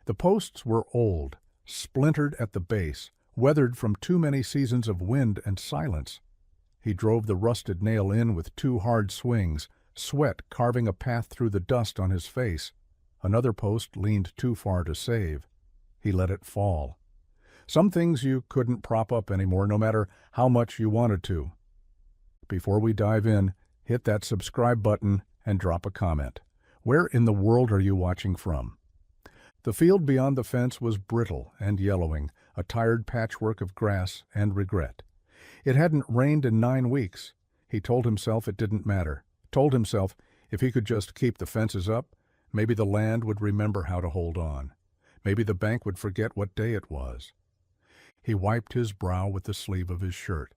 The posts were old, splintered at the base, weathered from too many seasons of wind and silence. He drove the rusted nail in with two hard swings, sweat carving a path through the dust on his face. Another post leaned too far to save. He let it fall. Some things you couldn't prop up anymore, no matter how much you wanted to. Before we dive in, hit that subscribe button and drop a comment. Where in the world are you watching from? The field beyond the fence was brittle and yellowing, a tired patchwork of grass and regret. It hadn't rained in 9 weeks. He told himself it didn't matter. Told himself if he could just keep the fences up, maybe the land would remember how to hold on. Maybe the bank would forget what day it was. He wiped his brow with the sleeve of his shirt.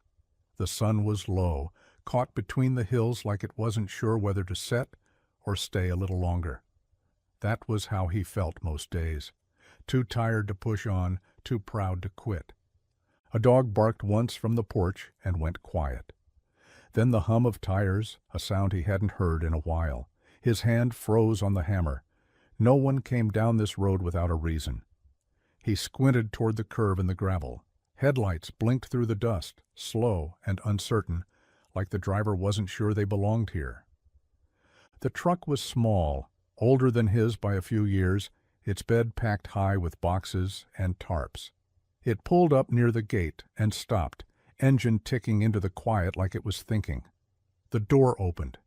The sun was low, caught between the hills like it wasn't sure whether to set or stay a little longer. That was how he felt most days. Too tired to push on, too proud to quit. A dog barked once from the porch and went quiet. Then the hum of tires, a sound he hadn't heard in a while. His hand froze on the hammer. No one came down this road without a reason. He squinted toward the curve in the gravel. Headlights blinked through the dust, slow and uncertain, like the driver wasn't sure they belonged here. The truck was small, older than his by a few years, its bed packed high with boxes and tarps. It pulled up near the gate and stopped, engine ticking into the quiet like it was thinking. The door opened.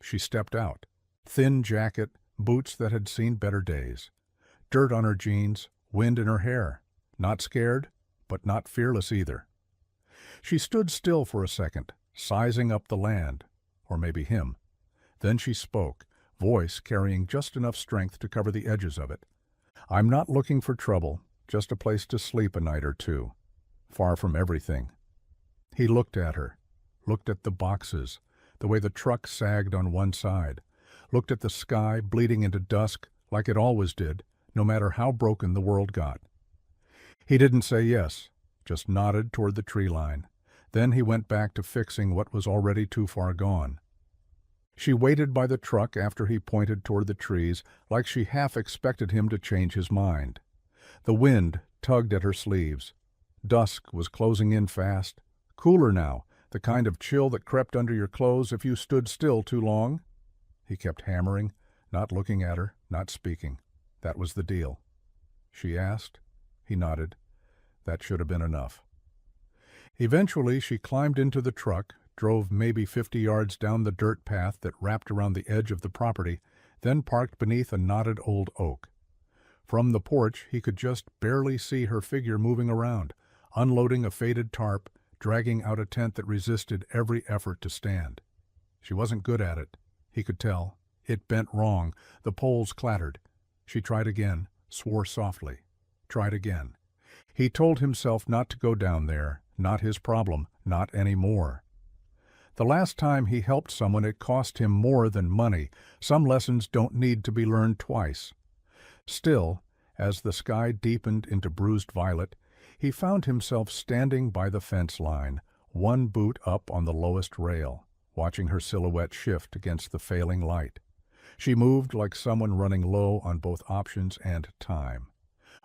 She stepped out. Thin jacket, boots that had seen better days. Dirt on her jeans, wind in her hair. Not scared, but not fearless either. She stood still for a second, sizing up the land, or maybe him. Then she spoke, voice carrying just enough strength to cover the edges of it. "I'm not looking for trouble, just a place to sleep a night or two. Far from everything." He looked at her, looked at the boxes, the way the truck sagged on one side, looked at the sky bleeding into dusk like it always did, no matter how broken the world got. He didn't say yes, just nodded toward the tree line. Then he went back to fixing what was already too far gone. She waited by the truck after he pointed toward the trees, like she half expected him to change his mind. The wind tugged at her sleeves. Dusk was closing in fast. Cooler now, the kind of chill that crept under your clothes if you stood still too long. He kept hammering, not looking at her, not speaking. That was the deal. She asked. He nodded. That should have been enough. Eventually she climbed into the truck, drove maybe 50 yards down the dirt path that wrapped around the edge of the property, then parked beneath a knotted old oak. From the porch he could just barely see her figure moving around, unloading a faded tarp, dragging out a tent that resisted every effort to stand. She wasn't good at it. He could tell. It bent wrong. The poles clattered. She tried again, swore softly. Tried again. He told himself not to go down there, not his problem, not any more. The last time he helped someone it cost him more than money. Some lessons don't need to be learned twice. Still, as the sky deepened into bruised violet, he found himself standing by the fence line, one boot up on the lowest rail, watching her silhouette shift against the failing light. She moved like someone running low on both options and time.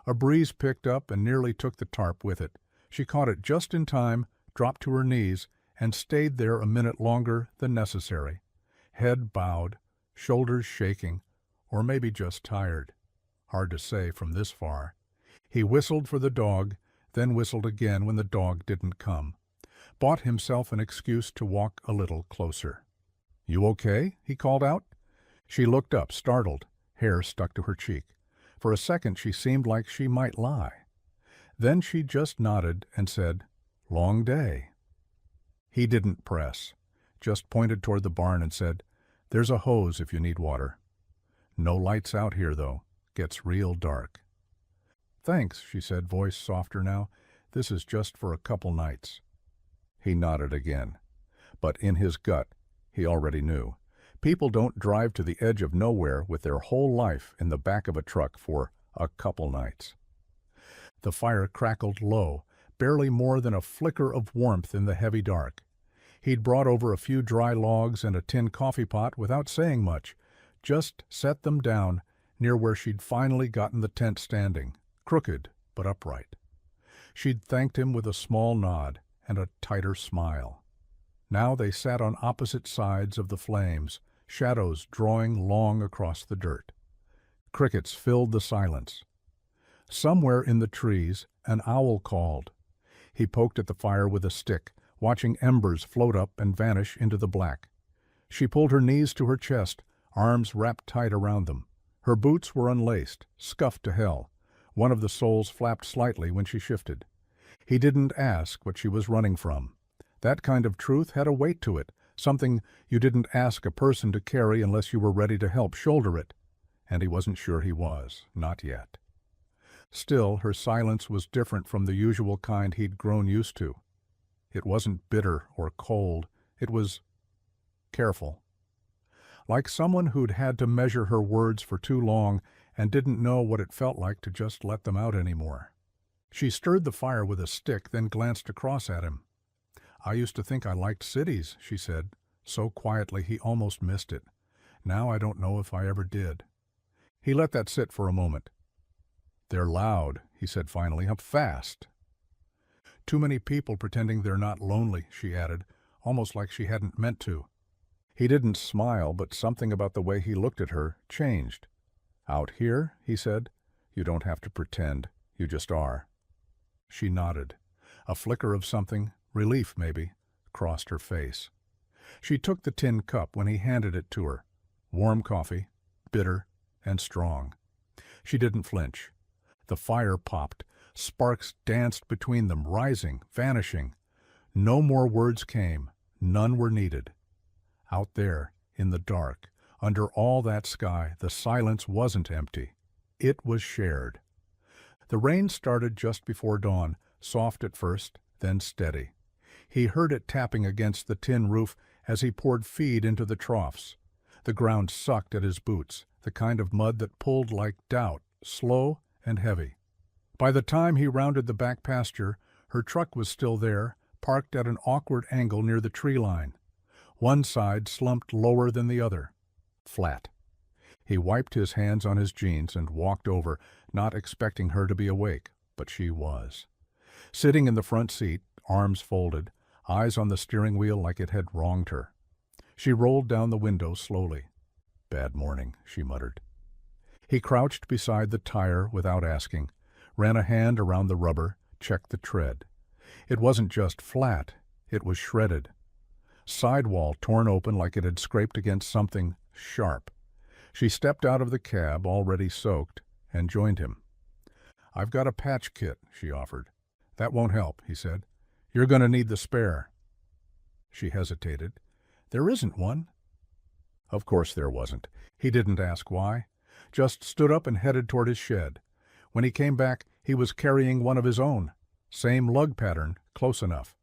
A breeze picked up and nearly took the tarp with it. She caught it just in time, dropped to her knees, and stayed there a minute longer than necessary. Head bowed, shoulders shaking, or maybe just tired. Hard to say from this far. He whistled for the dog, then whistled again when the dog didn't come. Bought himself an excuse to walk a little closer. "You okay?" he called out. She looked up, startled. Hair stuck to her cheek. For a second she seemed like she might lie. Then she just nodded and said, "Long day." He didn't press, just pointed toward the barn and said, "There's a hose if you need water." "No lights out here, though. Gets real dark." "Thanks," she said, voice softer now. "This is just for a couple nights." He nodded again. But in his gut, he already knew. People don't drive to the edge of nowhere with their whole life in the back of a truck for a couple nights. The fire crackled low, barely more than a flicker of warmth in the heavy dark. He'd brought over a few dry logs and a tin coffee pot without saying much, just set them down, near where she'd finally gotten the tent standing, crooked but upright. She'd thanked him with a small nod and a tighter smile. Now they sat on opposite sides of the flames, shadows drawing long across the dirt. Crickets filled the silence. Somewhere in the trees, an owl called. He poked at the fire with a stick, watching embers float up and vanish into the black. She pulled her knees to her chest, arms wrapped tight around them. Her boots were unlaced, scuffed to hell. One of the soles flapped slightly when she shifted. He didn't ask what she was running from. That kind of truth had a weight to it, something you didn't ask a person to carry unless you were ready to help shoulder it. And he wasn't sure he was, not yet. Still, her silence was different from the usual kind he'd grown used to. It wasn't bitter or cold. It was careful. Like someone who'd had to measure her words for too long and didn't know what it felt like to just let them out anymore. She stirred the fire with a stick, then glanced across at him. "I used to think I liked cities," she said, so quietly he almost missed it. "Now I don't know if I ever did." He let that sit for a moment. "They're loud," he said finally, "up fast." "Too many people pretending they're not lonely," she added, almost like she hadn't meant to. He didn't smile, but something about the way he looked at her changed. "Out here," he said, "you don't have to pretend. You just are." She nodded. A flicker of something, relief maybe, crossed her face. She took the tin cup when he handed it to her. Warm coffee, bitter and strong. She didn't flinch. The fire popped. Sparks danced between them, rising, vanishing. No more words came. None were needed. Out there, in the dark, under all that sky, the silence wasn't empty. It was shared. The rain started just before dawn, soft at first, then steady. He heard it tapping against the tin roof as he poured feed into the troughs. The ground sucked at his boots, the kind of mud that pulled like doubt, slow and heavy. By the time he rounded the back pasture, her truck was still there, parked at an awkward angle near the tree line. One side slumped lower than the other. Flat. He wiped his hands on his jeans and walked over, not expecting her to be awake, but she was. Sitting in the front seat, arms folded, eyes on the steering wheel like it had wronged her. She rolled down the window slowly. "Bad morning," she muttered. He crouched beside the tire without asking, ran a hand around the rubber, checked the tread. It wasn't just flat, it was shredded. Sidewall torn open like it had scraped against something sharp. She stepped out of the cab, already soaked, and joined him. "I've got a patch kit," she offered. "That won't help," he said. "You're going to need the spare." She hesitated. "There isn't one." Of course there wasn't. He didn't ask why. Just stood up and headed toward his shed. When he came back, he was carrying one of his own. Same lug pattern, close enough.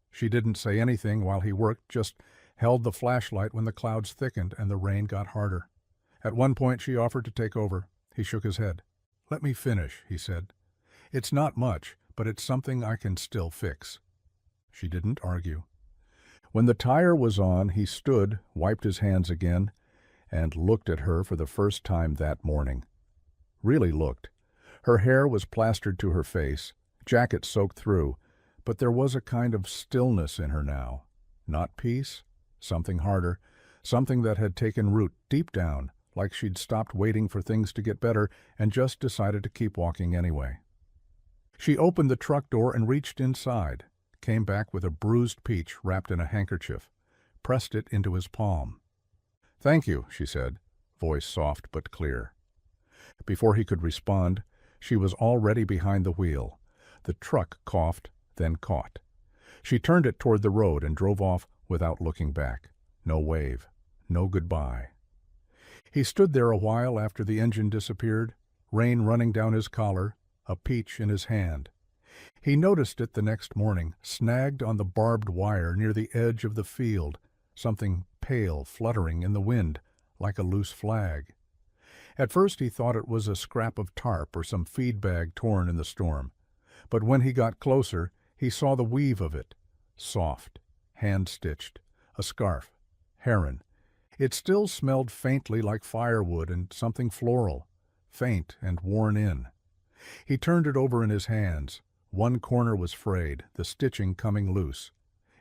She didn't say anything while he worked, just held the flashlight when the clouds thickened and the rain got harder. At one point she offered to take over. He shook his head. "Let me finish," he said. "It's not much, but it's something I can still fix." She didn't argue. When the tire was on, he stood, wiped his hands again, and looked at her for the first time that morning. Really looked. Her hair was plastered to her face, jacket soaked through, but there was a kind of stillness in her now. Not peace, something harder, something that had taken root deep down, like she'd stopped waiting for things to get better and just decided to keep walking anyway. She opened the truck door and reached inside, came back with a bruised peach wrapped in a handkerchief, pressed it into his palm. "Thank you," she said, voice soft but clear. Before he could respond, she was already behind the wheel. The truck coughed, then caught. She turned it toward the road and drove off without looking back. No wave, no goodbye. He stood there a while after the engine disappeared, rain running down his collar, a peach in his hand. He noticed it the next morning, snagged on the barbed wire near the edge of the field, something pale fluttering in the wind, like a loose flag. At first he thought it was a scrap of tarp or some feed bag torn in the storm. But when he got closer, he saw the weave of it, soft, hand-stitched, a scarf, heron. It still smelled faintly like firewood and something floral, faint and worn in. He turned it over in his hands. One corner was frayed, the stitching coming loose.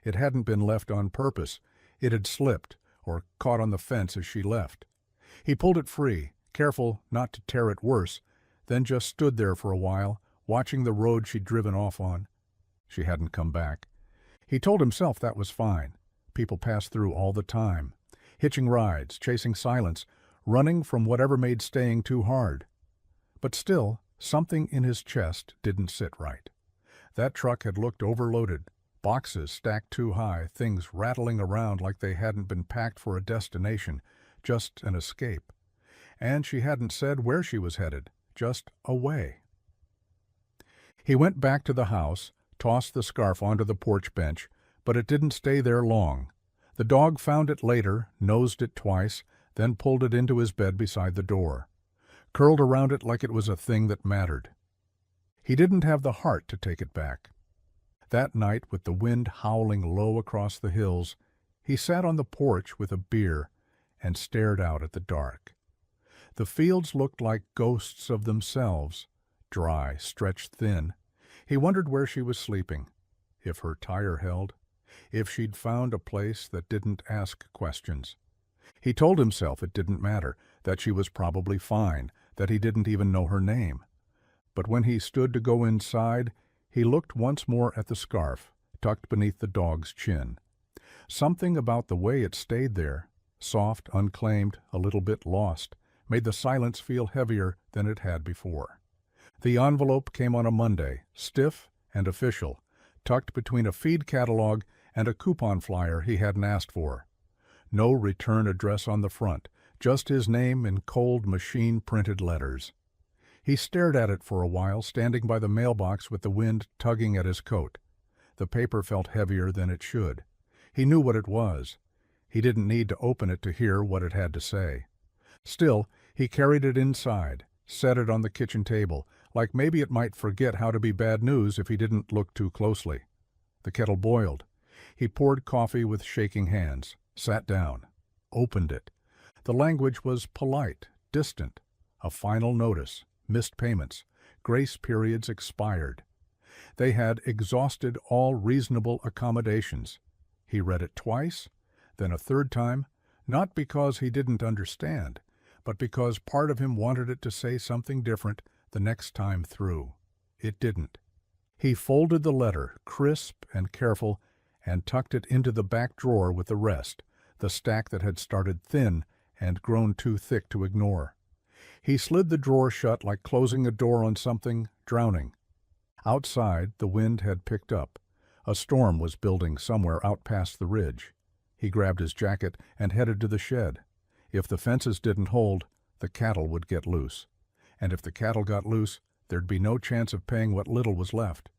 It hadn't been left on purpose. It had slipped, or caught on the fence as she left. He pulled it free, careful not to tear it worse, then just stood there for a while, watching the road she'd driven off on. She hadn't come back. He told himself that was fine. People passed through all the time, hitching rides, chasing silence, running from whatever made staying too hard. But still, something in his chest didn't sit right. That truck had looked overloaded, boxes stacked too high, things rattling around like they hadn't been packed for a destination, just an escape. And she hadn't said where she was headed, just away. He went back to the house, tossed the scarf onto the porch bench, but it didn't stay there long. The dog found it later, nosed it twice, then pulled it into his bed beside the door, curled around it like it was a thing that mattered. He didn't have the heart to take it back. That night, with the wind howling low across the hills, he sat on the porch with a beer and stared out at the dark. The fields looked like ghosts of themselves, dry, stretched thin. He wondered where she was sleeping, if her tire held, if she'd found a place that didn't ask questions. He told himself it didn't matter, that she was probably fine, that he didn't even know her name. But when he stood to go inside, he looked once more at the scarf, tucked beneath the dog's chin. Something about the way it stayed there, soft, unclaimed, a little bit lost, made the silence feel heavier than it had before. The envelope came on a Monday, stiff and official, tucked between a feed catalog and a coupon flyer he hadn't asked for. No return address on the front, just his name in cold machine-printed letters. He stared at it for a while, standing by the mailbox with the wind tugging at his coat. The paper felt heavier than it should. He knew what it was. He didn't need to open it to hear what it had to say. Still, he carried it inside, set it on the kitchen table, like maybe it might forget how to be bad news if he didn't look too closely. The kettle boiled. He poured coffee with shaking hands, sat down, opened it. The language was polite, distant. A final notice, missed payments, grace periods expired. They had exhausted all reasonable accommodations. He read it twice, then a third time, not because he didn't understand, but because part of him wanted it to say something different the next time through. It didn't. He folded the letter, crisp and careful, and tucked it into the back drawer with the rest, the stack that had started thin and grown too thick to ignore. He slid the drawer shut like closing a door on something drowning. Outside, the wind had picked up. A storm was building somewhere out past the ridge. He grabbed his jacket and headed to the shed. If the fences didn't hold, the cattle would get loose. And if the cattle got loose, there'd be no chance of paying what little was left.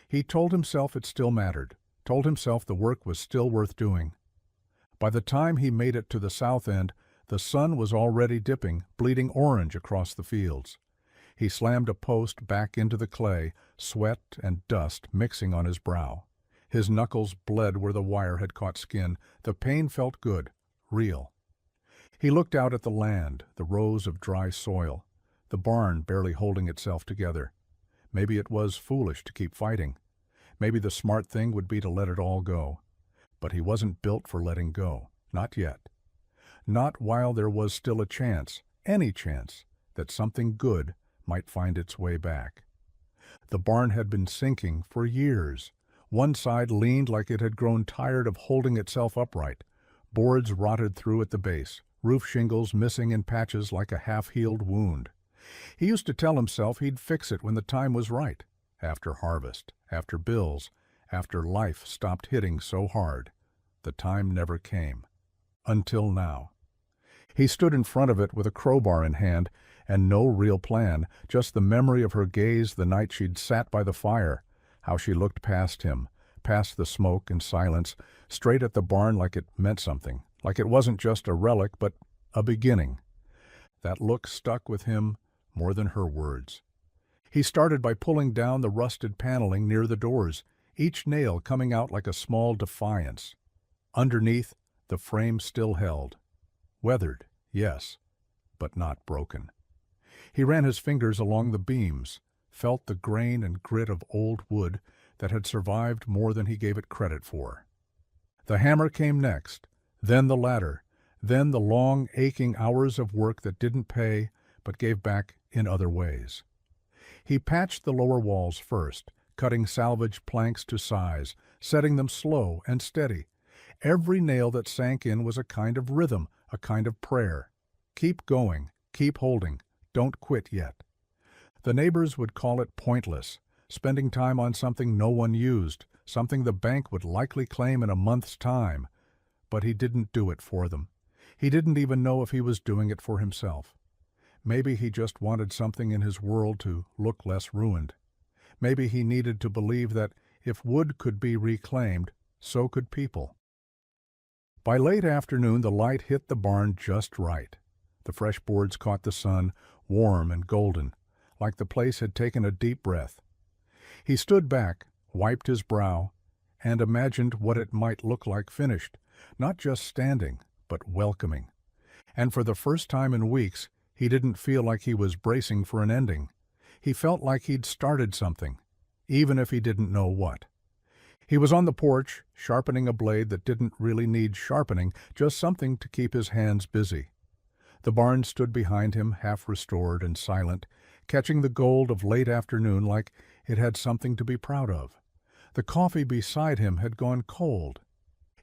He told himself it still mattered, told himself the work was still worth doing. By the time he made it to the south end, the sun was already dipping, bleeding orange across the fields. He slammed a post back into the clay, sweat and dust mixing on his brow. His knuckles bled where the wire had caught skin. The pain felt good, real. He looked out at the land, the rows of dry soil, the barn barely holding itself together. Maybe it was foolish to keep fighting. Maybe the smart thing would be to let it all go. But he wasn't built for letting go, not yet. Not while there was still a chance, any chance, that something good might find its way back. The barn had been sinking for years. One side leaned like it had grown tired of holding itself upright. Boards rotted through at the base, roof shingles missing in patches like a half-healed wound. He used to tell himself he'd fix it when the time was right, after harvest, after bills, after life stopped hitting so hard. The time never came. Until now. He stood in front of it with a crowbar in hand, and no real plan, just the memory of her gaze the night she'd sat by the fire, how she looked past him, past the smoke and silence, straight at the barn like it meant something, like it wasn't just a relic, but a beginning. That look stuck with him more than her words. He started by pulling down the rusted paneling near the doors, each nail coming out like a small defiance. Underneath, the frame still held. Weathered, yes, but not broken. He ran his fingers along the beams, felt the grain and grit of old wood that had survived more than he gave it credit for. The hammer came next, then the ladder, then the long, aching hours of work that didn't pay but gave back in other ways. He patched the lower walls first, cutting salvage planks to size, setting them slow and steady. Every nail that sank in was a kind of rhythm, a kind of prayer. Keep going, keep holding, don't quit yet. The neighbors would call it pointless, spending time on something no one used, something the bank would likely claim in a month's time. But he didn't do it for them. He didn't even know if he was doing it for himself. Maybe he just wanted something in his world to look less ruined. Maybe he needed to believe that if wood could be reclaimed, so could people. By late afternoon, the light hit the barn just right. The fresh boards caught the sun, warm and golden, like the place had taken a deep breath. He stood back, wiped his brow, and imagined what it might look like finished, not just standing, but welcoming. And for the first time in weeks, he didn't feel like he was bracing for an ending. He felt like he'd started something, even if he didn't know what. He was on the porch, sharpening a blade that didn't really need sharpening, just something to keep his hands busy. The barn stood behind him, half restored and silent, catching the gold of late afternoon like it had something to be proud of. The coffee beside him had gone cold.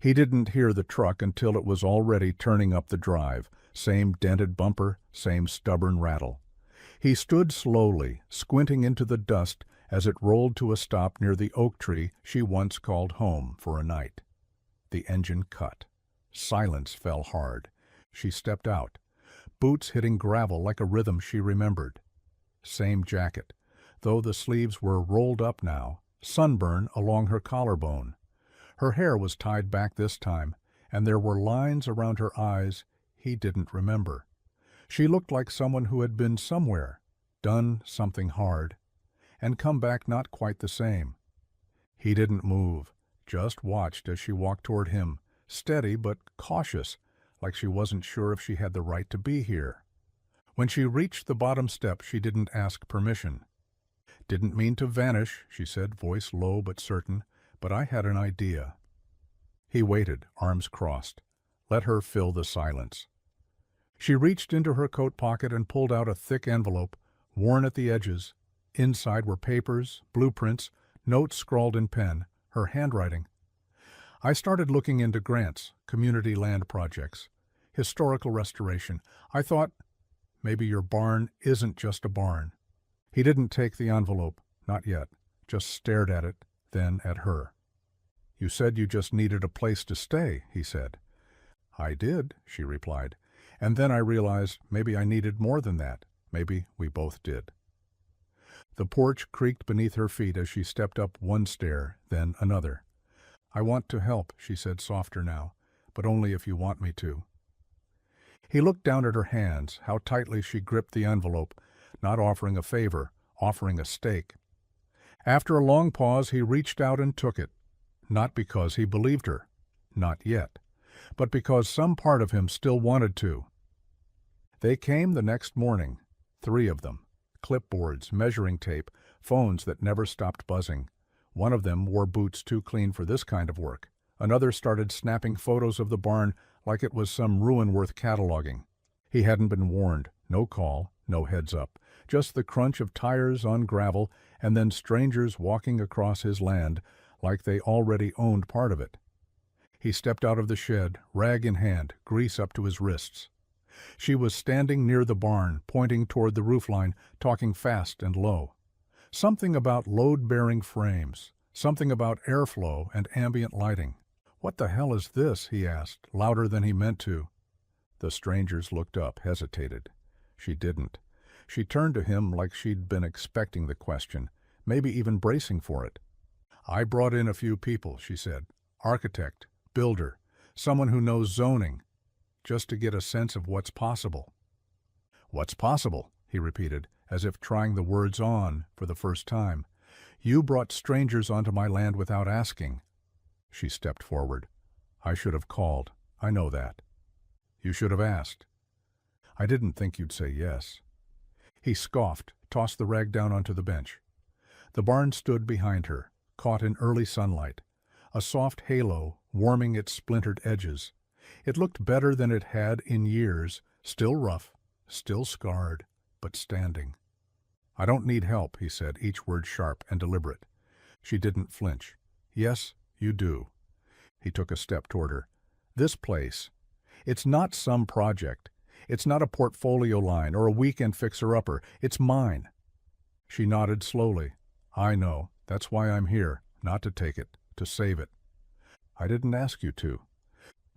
He didn't hear the truck until it was already turning up the drive, same dented bumper, same stubborn rattle. He stood slowly, squinting into the dust as it rolled to a stop near the oak tree she once called home for a night. The engine cut. Silence fell hard. She stepped out, boots hitting gravel like a rhythm she remembered. Same jacket, though the sleeves were rolled up now, sunburn along her collarbone. Her hair was tied back this time, and there were lines around her eyes he didn't remember. She looked like someone who had been somewhere, done something hard, and come back not quite the same. He didn't move, just watched as she walked toward him, steady but cautious, like she wasn't sure if she had the right to be here. When she reached the bottom step, she didn't ask permission. "Didn't mean to vanish," she said, voice low but certain, "but I had an idea." He waited, arms crossed. Let her fill the silence. She reached into her coat pocket and pulled out a thick envelope, worn at the edges. Inside were papers, blueprints, notes scrawled in pen, her handwriting. "I started looking into grants, community land projects, historical restoration. I thought, maybe your barn isn't just a barn." He didn't take the envelope, not yet, just stared at it, then at her. "You said you just needed a place to stay," he said. "I did," she replied, "and then I realized maybe I needed more than that. Maybe we both did." The porch creaked beneath her feet as she stepped up one stair, then another. "I want to help," she said softer now, "but only if you want me to." He looked down at her hands, how tightly she gripped the envelope, not offering a favor, offering a stake. After a long pause, he reached out and took it, not because he believed her, not yet, but because some part of him still wanted to. They came the next morning, 3 of them, clipboards, measuring tape, phones that never stopped buzzing. One of them wore boots too clean for this kind of work. Another started snapping photos of the barn like it was some ruin worth cataloging. He hadn't been warned, no call, no heads up, just the crunch of tires on gravel and then strangers walking across his land like they already owned part of it. He stepped out of the shed, rag in hand, grease up to his wrists. She was standing near the barn, pointing toward the roofline, talking fast and low. Something about load-bearing frames, something about airflow and ambient lighting. "What the hell is this?" he asked, louder than he meant to. The strangers looked up, hesitated. She didn't. She turned to him like she'd been expecting the question, maybe even bracing for it. "I brought in a few people," she said. "Architect, builder, someone who knows zoning, just to get a sense of what's possible." "What's possible?" he repeated, as if trying the words on for the first time. "You brought strangers onto my land without asking." She stepped forward. "I should have called. I know that." "You should have asked." "I didn't think you'd say yes." He scoffed, tossed the rag down onto the bench. The barn stood behind her, caught in early sunlight, a soft halo warming its splintered edges. It looked better than it had in years, still rough, still scarred, but standing. "I don't need help," he said, each word sharp and deliberate. She didn't flinch. "Yes, you do." He took a step toward her. "This place. It's not some project. It's not a portfolio line or a weekend fixer-upper. It's mine." She nodded slowly. "I know. That's why I'm here. Not to take it. To save it." "I didn't ask you to."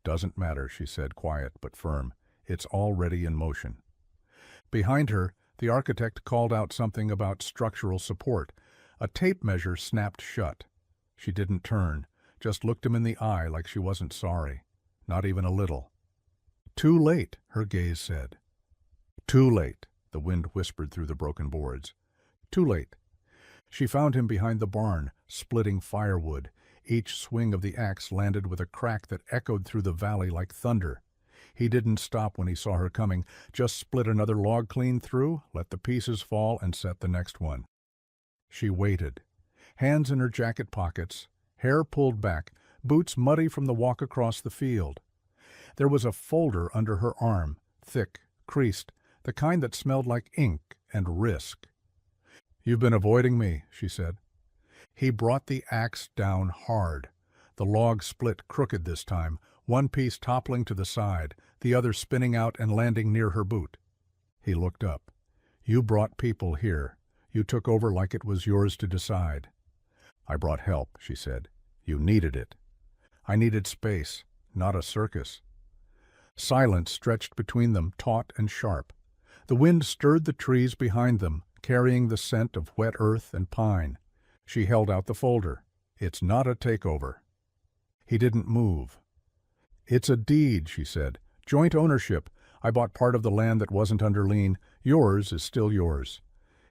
"Doesn't matter," she said, quiet but firm. "It's already in motion." Behind her, the architect called out something about structural support. A tape measure snapped shut. She didn't turn, just looked him in the eye like she wasn't sorry. Not even a little. "Too late," her gaze said. "Too late," the wind whispered through the broken boards. "Too late." She found him behind the barn, splitting firewood. Each swing of the axe landed with a crack that echoed through the valley like thunder. He didn't stop when he saw her coming, just split another log clean through, let the pieces fall, and set the next one. She waited, hands in her jacket pockets, hair pulled back, boots muddy from the walk across the field. There was a folder under her arm, thick, creased, the kind that smelled like ink and risk. "You've been avoiding me," she said. He brought the axe down hard. The log split crooked this time, one piece toppling to the side, the other spinning out and landing near her boot. He looked up. "You brought people here. You took over like it was yours to decide." "I brought help," she said. "You needed it." "I needed space, not a circus." Silence stretched between them, taut and sharp. The wind stirred the trees behind them, carrying the scent of wet earth and pine. She held out the folder. "It's not a takeover." He didn't move. "It's a deed," she said. "Joint ownership. I bought part of the land that wasn't under lien. Yours is still yours."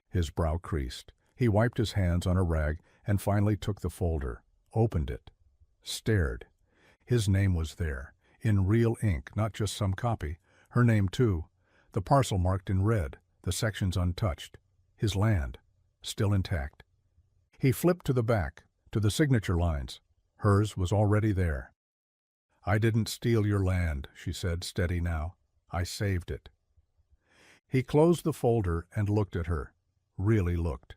His brow creased. He wiped his hands on a rag and finally took the folder, opened it, stared. His name was there, in real ink, not just some copy. Her name, too. The parcel marked in red, the sections untouched. His land, still intact. He flipped to the back, to the signature lines. Hers was already there. "I didn't steal your land," she said, steady now. "I saved it." He closed the folder and looked at her. Really looked.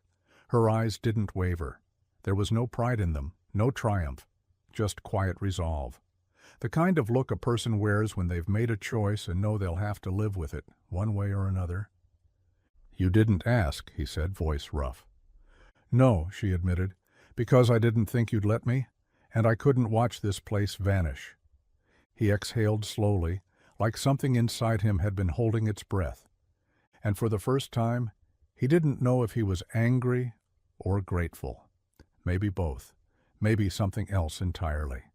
Her eyes didn't waver. There was no pride in them, no triumph, just quiet resolve. The kind of look a person wears when they've made a choice and know they'll have to live with it, one way or another. "You didn't ask," he said, voice rough. "No," she admitted, "because I didn't think you'd let me, and I couldn't watch this place vanish." He exhaled slowly, like something inside him had been holding its breath. And for the first time, he didn't know if he was angry or grateful. Maybe both. Maybe something else entirely.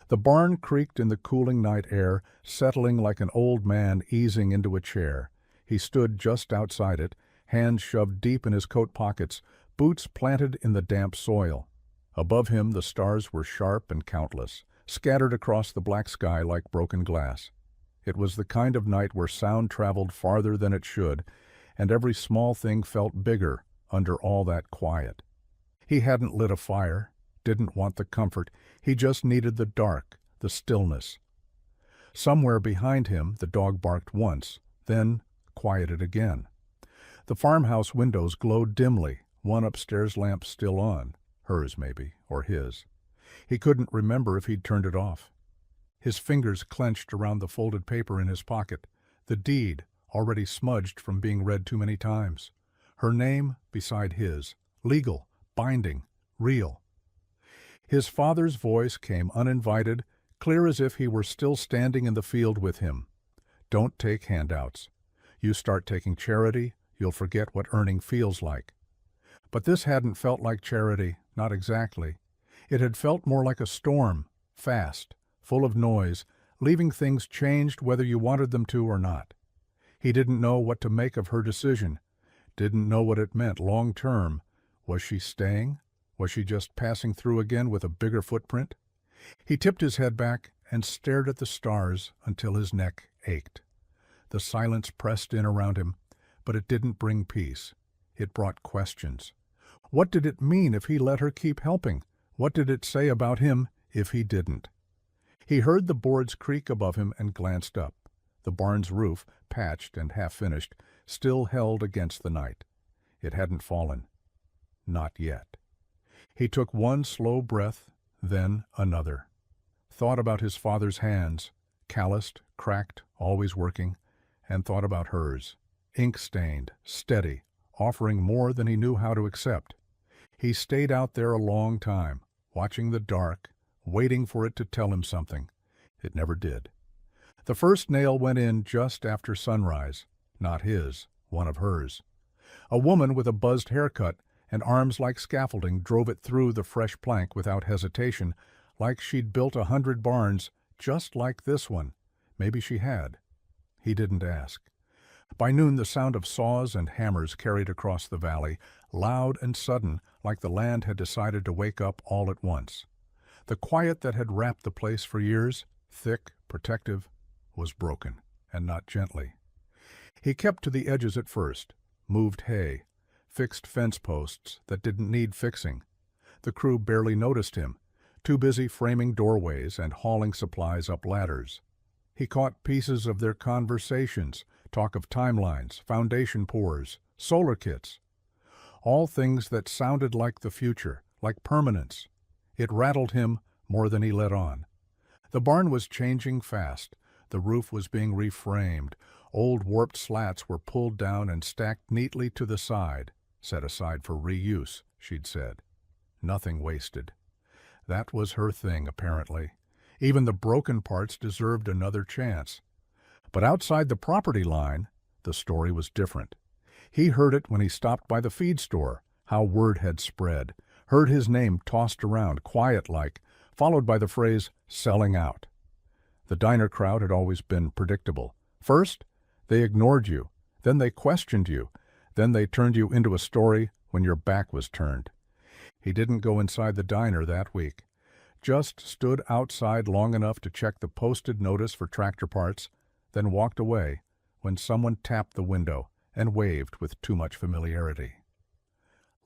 The barn creaked in the cooling night air, settling like an old man easing into a chair. He stood just outside it, hands shoved deep in his coat pockets, boots planted in the damp soil. Above him the stars were sharp and countless, scattered across the black sky like broken glass. It was the kind of night where sound traveled farther than it should, and every small thing felt bigger under all that quiet. He hadn't lit a fire, didn't want the comfort, he just needed the dark, the stillness. Somewhere behind him the dog barked once, then quieted again. The farmhouse windows glowed dimly, one upstairs lamp still on, hers maybe, or his. He couldn't remember if he'd turned it off. His fingers clenched around the folded paper in his pocket, the deed, already smudged from being read too many times. Her name beside his, legal, binding, real. His father's voice came uninvited, clear as if he were still standing in the field with him. "Don't take handouts. You start taking charity, you'll forget what earning feels like." But this hadn't felt like charity, not exactly. It had felt more like a storm, fast, full of noise, leaving things changed whether you wanted them to or not. He didn't know what to make of her decision, didn't know what it meant long term. Was she staying? Was she just passing through again with a bigger footprint? He tipped his head back and stared at the stars until his neck ached. The silence pressed in around him, But it didn't bring peace. It brought questions. What did it mean if he let her keep helping? What did it say about him if he didn't? He heard the boards creak above him and glanced up. The barn's roof, patched and half-finished, still held against the night. It hadn't fallen. Not yet. He took one slow breath, then another. Thought about his father's hands, calloused, cracked, always working, and thought about hers, ink-stained, steady, offering more than he knew how to accept. He stayed out there a long time, watching the dark, waiting for it to tell him something. It never did. The first nail went in just after sunrise. Not his, one of hers. A woman with a buzzed haircut and arms like scaffolding drove it through the fresh plank without hesitation, like she'd built 100 barns just like this one. Maybe she had. He didn't ask. By noon the sound of saws and hammers carried across the valley, loud and sudden, like the land had decided to wake up all at once. The quiet that had wrapped the place for years, thick, protective, was broken, and not gently. He kept to the edges at first, moved hay, fixed fence posts that didn't need fixing. The crew barely noticed him, too busy framing doorways and hauling supplies up ladders. He caught pieces of their conversations, talk of timelines, foundation pours, solar kits. All things that sounded like the future, like permanence. It rattled him more than he let on. The barn was changing fast. The roof was being reframed. Old warped slats were pulled down and stacked neatly to the side, set aside for reuse, she'd said. Nothing wasted. That was her thing, apparently. Even the broken parts deserved another chance. But outside the property line, the story was different. He heard it when he stopped by the feed store, how word had spread, heard his name tossed around, quiet-like, followed by the phrase, selling out. The diner crowd had always been predictable. First, they ignored you, then they questioned you, then they turned you into a story when your back was turned. He didn't go inside the diner that week. Just stood outside long enough to check the posted notice for tractor parts, then walked away when someone tapped the window and waved with too much familiarity.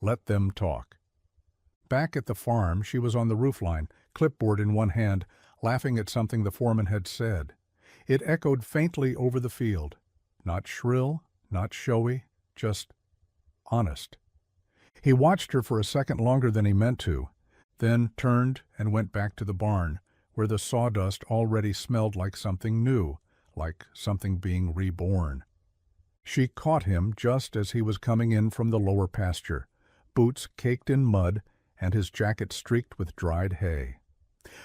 Let them talk. Back at the farm, she was on the roofline, clipboard in one hand, laughing at something the foreman had said. It echoed faintly over the field. Not shrill, not showy, just honest. He watched her for a second longer than he meant to, then turned and went back to the barn, where the sawdust already smelled like something new, like something being reborn. She caught him just as he was coming in from the lower pasture, boots caked in mud and his jacket streaked with dried hay.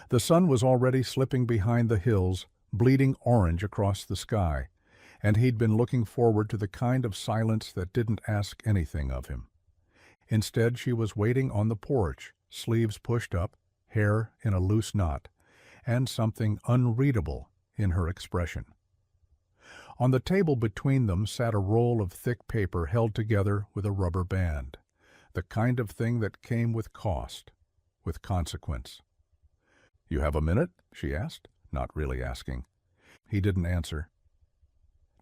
The sun was already slipping behind the hills, bleeding orange across the sky, and he'd been looking forward to the kind of silence that didn't ask anything of him. Instead, she was waiting on the porch, sleeves pushed up, hair in a loose knot, and something unreadable in her expression. On the table between them sat a roll of thick paper held together with a rubber band, the kind of thing that came with cost, with consequence. "You have a minute?" she asked, not really asking. He didn't answer.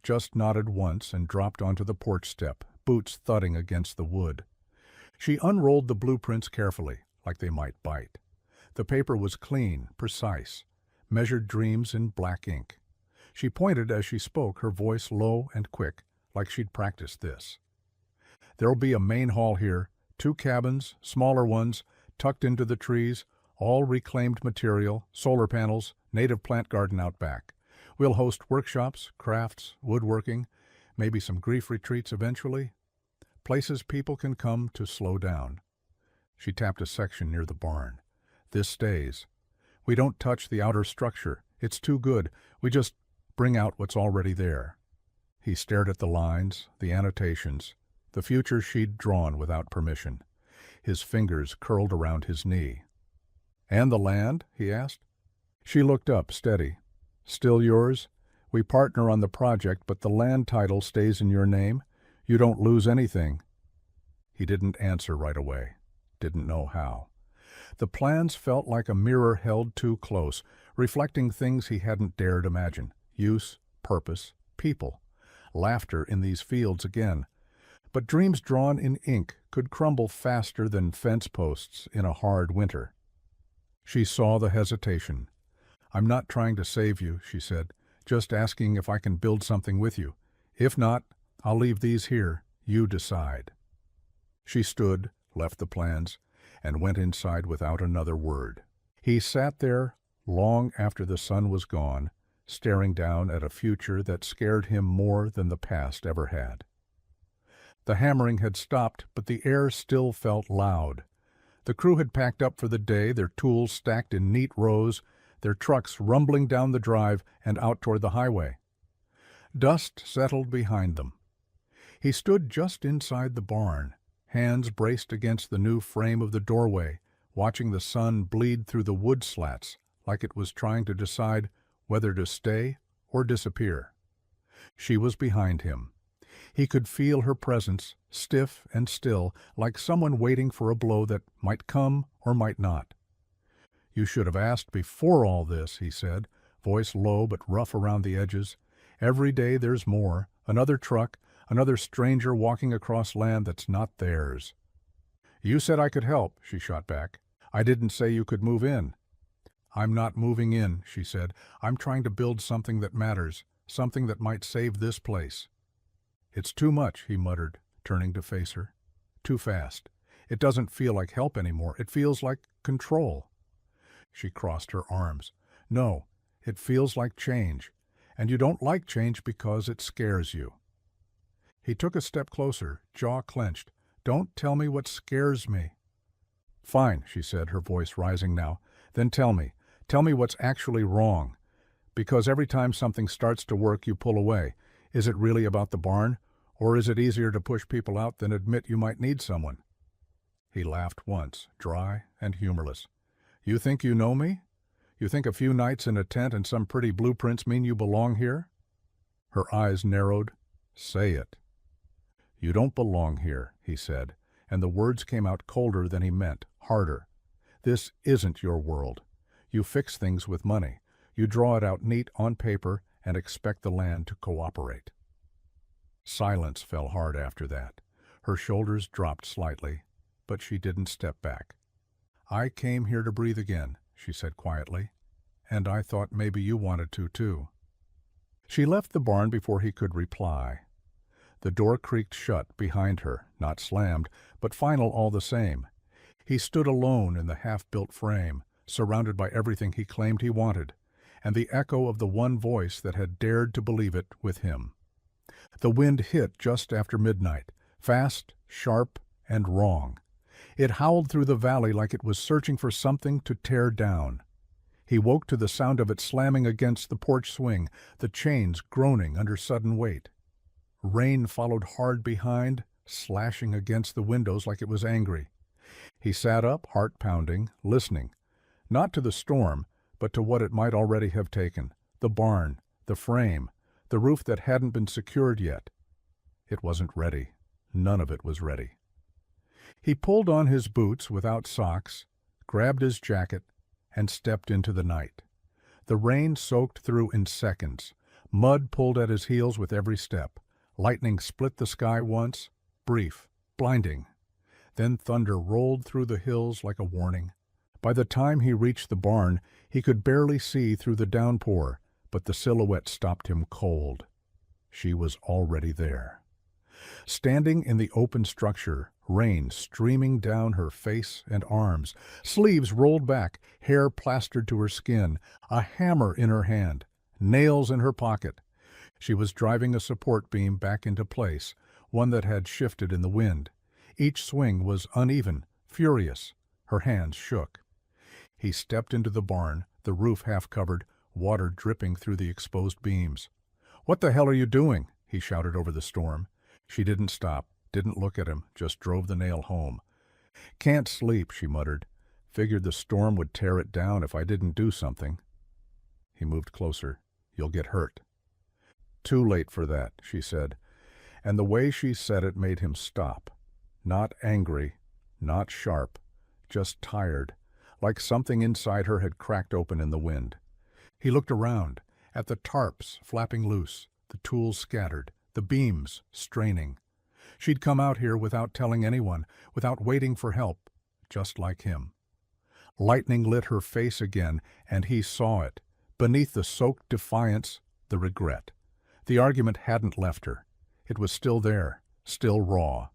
Just nodded once and dropped onto the porch step, boots thudding against the wood. She unrolled the blueprints carefully, like they might bite. The paper was clean, precise, measured dreams in black ink. She pointed as she spoke, her voice low and quick, like she'd practiced this. "There'll be a main hall here, 2 cabins, smaller ones, tucked into the trees, all reclaimed material, solar panels, native plant garden out back. We'll host workshops, crafts, woodworking, maybe some grief retreats eventually. Places people can come to slow down." She tapped a section near the barn. "This stays. We don't touch the outer structure. It's too good. We just bring out what's already there." He stared at the lines, the annotations, the future she'd drawn without permission. His fingers curled around his knee. "And the land?" he asked. She looked up, steady. "Still yours? We partner on the project, but the land title stays in your name. You don't lose anything." He didn't answer right away. Didn't know how. The plans felt like a mirror held too close, reflecting things he hadn't dared imagine. Use, purpose, people. laughter in these fields again. But dreams drawn in ink could crumble faster than fence posts in a hard winter. She saw the hesitation. "I'm not trying to save you," she said, "just asking if I can build something with you. If not, I'll leave these here. You decide." She stood, left the plans, and went inside without another word. He sat there long after the sun was gone, staring down at a future that scared him more than the past ever had. The hammering had stopped, but the air still felt loud. The crew had packed up for the day, their tools stacked in neat rows, their trucks rumbling down the drive and out toward the highway. Dust settled behind them. He stood just inside the barn, hands braced against the new frame of the doorway, watching the sun bleed through the wood slats like it was trying to decide whether to stay or disappear. She was behind him. He could feel her presence, stiff and still, like someone waiting for a blow that might come or might not. "You should have asked before all this," he said, voice low but rough around the edges. "Every day there's more, another truck, another stranger walking across land that's not theirs." "You said I could help," she shot back. "I didn't say you could move in." "I'm not moving in," she said. "I'm trying to build something that matters, something that might save this place." "It's too much," he muttered, turning to face her. "Too fast. It doesn't feel like help anymore. It feels like control." She crossed her arms. "No, it feels like change. And you don't like change because it scares you." He took a step closer, jaw clenched. "Don't tell me what scares me." "Fine," she said, her voice rising now. "Then tell me. Tell me what's actually wrong. Because every time something starts to work, you pull away. Is it really about the barn? Or is it easier to push people out than admit you might need someone?" He laughed once, dry and humorless. "You think you know me? You think a few nights in a tent and some pretty blueprints mean you belong here?" Her eyes narrowed. "Say it." "You don't belong here," he said, and the words came out colder than he meant, harder. "This isn't your world. You fix things with money. You draw it out neat on paper and expect the land to cooperate." Silence fell hard after that. Her shoulders dropped slightly, but she didn't step back. "I came here to breathe again," she said quietly, "and I thought maybe you wanted to too." She left the barn before he could reply. The door creaked shut behind her, not slammed, but final all the same. He stood alone in the half-built frame, surrounded by everything he claimed he wanted, and the echo of the one voice that had dared to believe it with him. The wind hit just after midnight, fast, sharp, and wrong. It howled through the valley like it was searching for something to tear down. He woke to the sound of it slamming against the porch swing, the chains groaning under sudden weight. Rain followed hard behind, slashing against the windows like it was angry. He sat up, heart pounding, listening, not to the storm, but to what it might already have taken, the barn, the frame, the roof that hadn't been secured yet. It wasn't ready. None of it was ready. He pulled on his boots without socks, grabbed his jacket, and stepped into the night. The rain soaked through in seconds. Mud pulled at his heels with every step. Lightning split the sky once, brief, blinding. Then thunder rolled through the hills like a warning. By the time he reached the barn, he could barely see through the downpour, but the silhouette stopped him cold. She was already there. Standing in the open structure, rain streaming down her face and arms, sleeves rolled back, hair plastered to her skin, a hammer in her hand, nails in her pocket. She was driving a support beam back into place, one that had shifted in the wind. Each swing was uneven, furious. Her hands shook. He stepped into the barn, the roof half covered, water dripping through the exposed beams. "What the hell are you doing?" he shouted over the storm. She didn't stop, didn't look at him, just drove the nail home. "Can't sleep," she muttered. "Figured the storm would tear it down if I didn't do something." He moved closer. "You'll get hurt." "Too late for that," she said, and the way she said it made him stop. Not angry, not sharp, just tired, like something inside her had cracked open in the wind. He looked around, at the tarps flapping loose, the tools scattered, the beams straining. She'd come out here without telling anyone, without waiting for help, just like him. Lightning lit her face again, and he saw it. Beneath the soaked defiance, the regret. The argument hadn't left her. It was still there, still raw.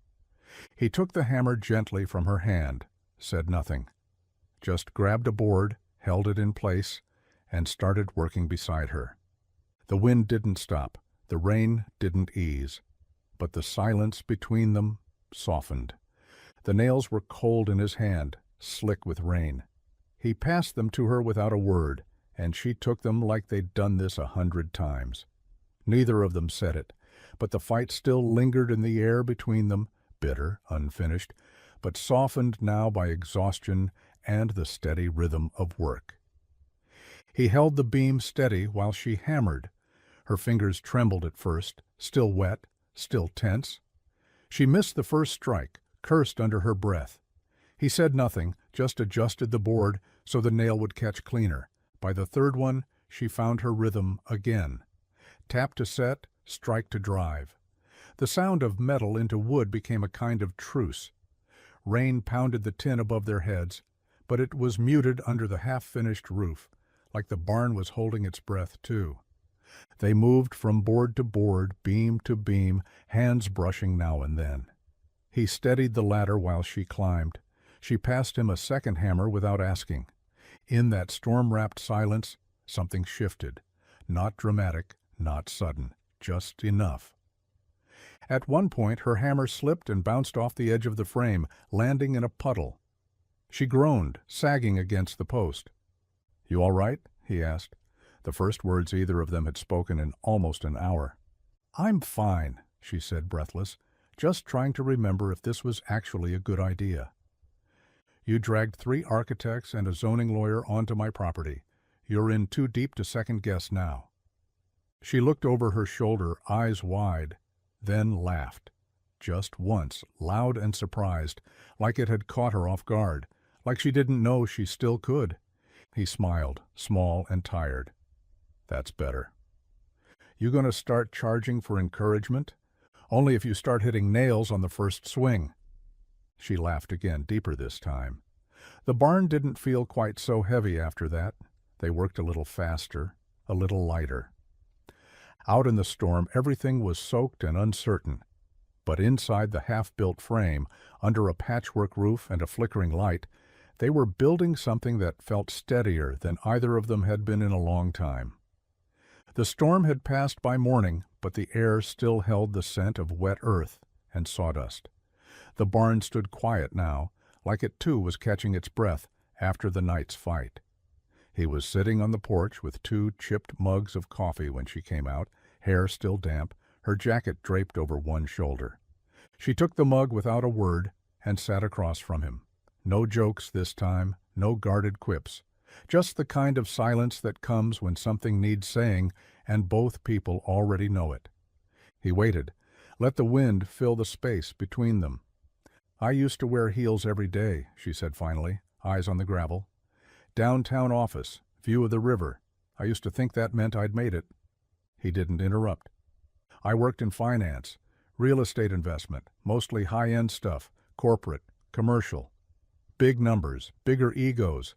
He took the hammer gently from her hand, said nothing. Just grabbed a board, held it in place, and started working beside her. The wind didn't stop. The rain didn't ease. But the silence between them softened. The nails were cold in his hand, slick with rain. He passed them to her without a word, and she took them like they'd done this 100 times. Neither of them said it, but the fight still lingered in the air between them, bitter, unfinished, but softened now by exhaustion and the steady rhythm of work. He held the beam steady while she hammered. Her fingers trembled at first, still wet, still tense. She missed the first strike, cursed under her breath. He said nothing, just adjusted the board so the nail would catch cleaner. By the third one, she found her rhythm again. Tap to set, strike to drive. The sound of metal into wood became a kind of truce. Rain pounded the tin above their heads, but it was muted under the half-finished roof, like the barn was holding its breath too. They moved from board to board, beam to beam, hands brushing now and then. He steadied the ladder while she climbed. She passed him a second hammer without asking. In that storm-wrapped silence, something shifted. Not dramatic, not sudden, just enough. At one point, her hammer slipped and bounced off the edge of the frame, landing in a puddle. She groaned, sagging against the post. "You all right?" he asked. The first words either of them had spoken in almost an hour. "I'm fine," she said, breathless, just trying to remember if this was actually a good idea. "You dragged 3 architects and a zoning lawyer onto my property. You're in too deep to second-guess now." She looked over her shoulder, eyes wide, then laughed. Just once, loud and surprised, like it had caught her off guard, like she didn't know she still could. He smiled, small and tired. "That's better." "You gonna start charging for encouragement? Only if you start hitting nails on the first swing." She laughed again, deeper this time. The barn didn't feel quite so heavy after that. They worked a little faster, a little lighter. Out in the storm, everything was soaked and uncertain. But inside the half-built frame, under a patchwork roof and a flickering light, they were building something that felt steadier than either of them had been in a long time. The storm had passed by morning, but the air still held the scent of wet earth and sawdust. The barn stood quiet now, like it too was catching its breath after the night's fight. He was sitting on the porch with 2 chipped mugs of coffee when she came out, hair still damp, her jacket draped over one shoulder. She took the mug without a word and sat across from him. No jokes this time, no guarded quips. Just the kind of silence that comes when something needs saying and both people already know it. He waited, let the wind fill the space between them. "I used to wear heels every day," she said finally, eyes on the gravel. "Downtown office, view of the river. I used to think that meant I'd made it." He didn't interrupt. "I worked in finance, real estate investment, mostly high-end stuff, corporate, commercial. Big numbers, bigger egos.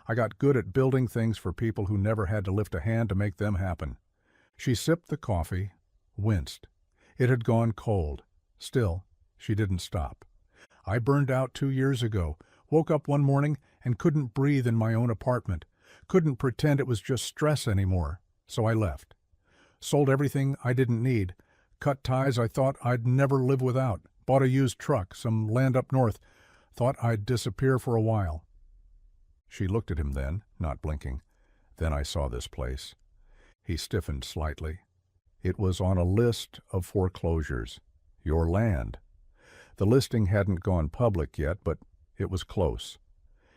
I got good at building things for people who never had to lift a hand to make them happen." She sipped the coffee, winced. It had gone cold. Still, she didn't stop. "I burned out 2 years ago, woke up one morning and couldn't breathe in my own apartment, couldn't pretend it was just stress anymore, so I left. Sold everything I didn't need, cut ties I thought I'd never live without, bought a used truck, some land up north, thought I'd disappear for a while." She looked at him then, not blinking. "Then I saw this place." He stiffened slightly. "It was on a list of foreclosures. Your land. The listing hadn't gone public yet, but it was close.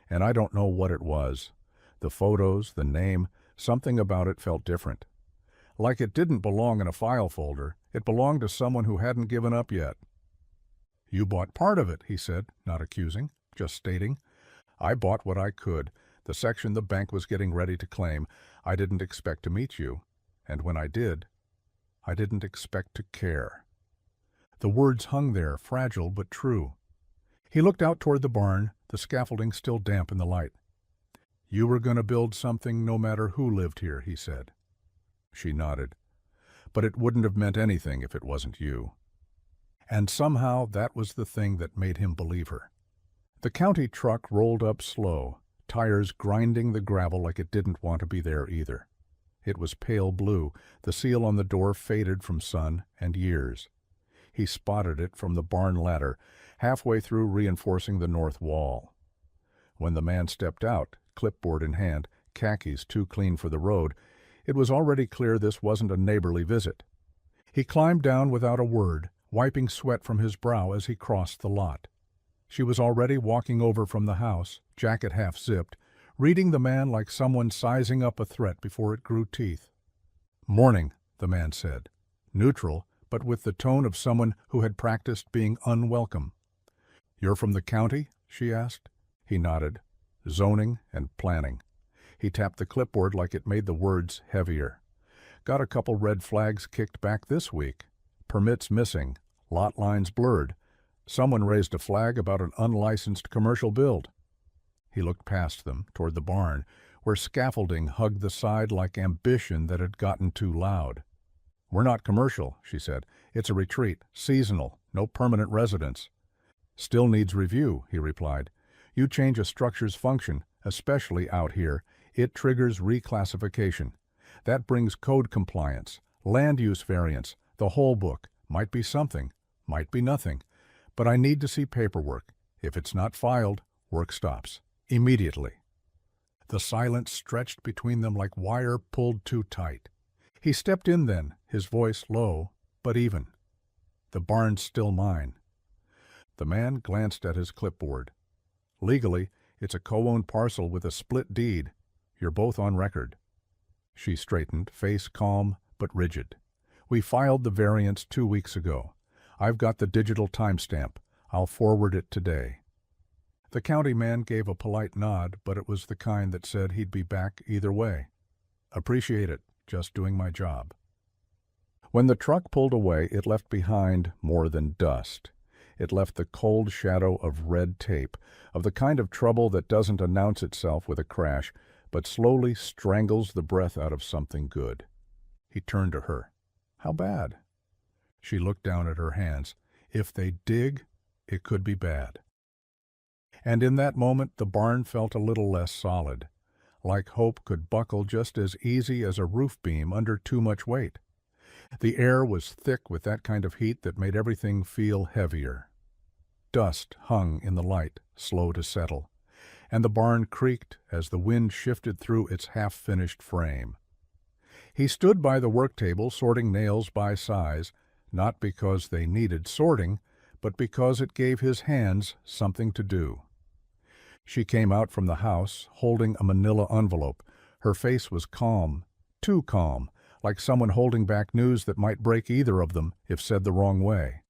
And I don't know what it was. The photos, the name, something about it felt different. Like it didn't belong in a file folder. It belonged to someone who hadn't given up yet." "You bought part of it," he said, not accusing, just stating. "I bought what I could, the section the bank was getting ready to claim. I didn't expect to meet you. And when I did, I didn't expect to care." The words hung there, fragile but true. He looked out toward the barn, the scaffolding still damp in the light. "You were going to build something no matter who lived here," he said. She nodded. "But it wouldn't have meant anything if it wasn't you." And somehow that was the thing that made him believe her. The county truck rolled up slow, tires grinding the gravel like it didn't want to be there either. It was pale blue, the seal on the door faded from sun and years. He spotted it from the barn ladder, halfway through reinforcing the north wall. When the man stepped out, clipboard in hand, khakis too clean for the road, it was already clear this wasn't a neighborly visit. He climbed down without a word, wiping sweat from his brow as he crossed the lot. She was already walking over from the house, jacket half zipped, reading the man like someone sizing up a threat before it grew teeth. "Morning," the man said, neutral, but with the tone of someone who had practiced being unwelcome. "You're from the county?" she asked. He nodded. "Zoning and planning." He tapped the clipboard like it made the words heavier. "Got a couple red flags kicked back this week. Permits missing, lot lines blurred. Someone raised a flag about an unlicensed commercial build." He looked past them, toward the barn, where scaffolding hugged the side like ambition that had gotten too loud. "We're not commercial," she said. "It's a retreat, seasonal, no permanent residence." "Still needs review," he replied. "You change a structure's function, especially out here, it triggers reclassification. That brings code compliance, land use variance, the whole book. Might be something, might be nothing. But I need to see paperwork. If it's not filed, work stops. Immediately." The silence stretched between them like wire pulled too tight. He stepped in then, his voice low, but even. "The barn's still mine." The man glanced at his clipboard. "Legally, it's a co-owned parcel with a split deed. You're both on record." She straightened, face calm but rigid. "We filed the variance 2 weeks ago. I've got the digital timestamp. I'll forward it today." The county man gave a polite nod, but it was the kind that said he'd be back either way. "Appreciate it. Just doing my job." When the truck pulled away, it left behind more than dust. It left the cold shadow of red tape, of the kind of trouble that doesn't announce itself with a crash, but slowly strangles the breath out of something good. He turned to her. "How bad?" She looked down at her hands. If they dig, it could be bad. And in that moment the barn felt a little less solid, like hope could buckle just as easy as a roof beam under too much weight. The air was thick with that kind of heat that made everything feel heavier. Dust hung in the light, slow to settle, and the barn creaked as the wind shifted through its half-finished frame. He stood by the work table sorting nails by size, not because they needed sorting, but because it gave his hands something to do. She came out from the house, holding a manila envelope. Her face was calm, too calm, like someone holding back news that might break either of them if said the wrong way.